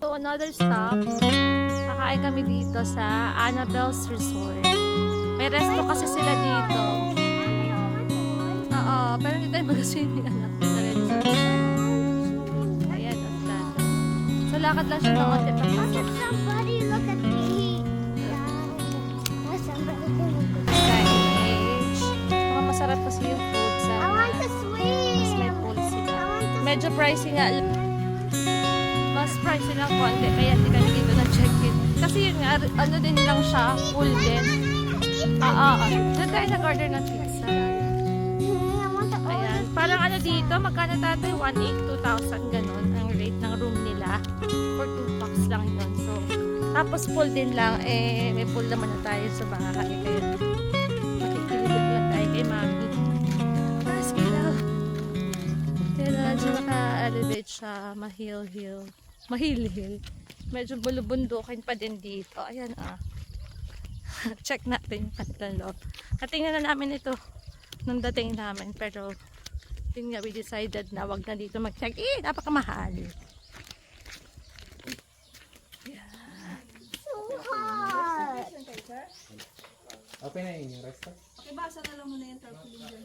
So, another stop. Kakain kami dito sa Annabelle's Resort. May resto kasi sila dito. Oo, pero hindi tayo mag-swimming, anak. Ayan, ang plato. So, lakad lang siya ng konti papasok. Somebody look at me. Signage. Mga masarap kasi yung food sa I want to mas may swim. pool sila. I want to Medyo pricey nga. Mas pricey lang konti. Kaya hindi kami dito na-check-in. Kasi yun nga, ano din lang siya, pool din. Doon tayo nag-order ng pizza. Ayan. Parang ano dito, magkano tatay? 1,800, 2,000 ganun ang rate ng room nila. For 2 packs lang yun. So, tapos pool din lang. Eh, may pool naman na tayo sa bahay. Kaya, makikilibot lang tayo kay mami. Let's go. Kaya medyo naka-elevate siya. Mahil-hill. Medyo bulubundukin pa din dito. Ayan Check natin yung kanilang loob. Katingnan na namin ito nung dating namin. Pero, yun nga, we decided na wag na dito mag-check. Napakamahal. so hot. Open na yung resto. Okay, basa na lang muna yung tarpaulin dyan.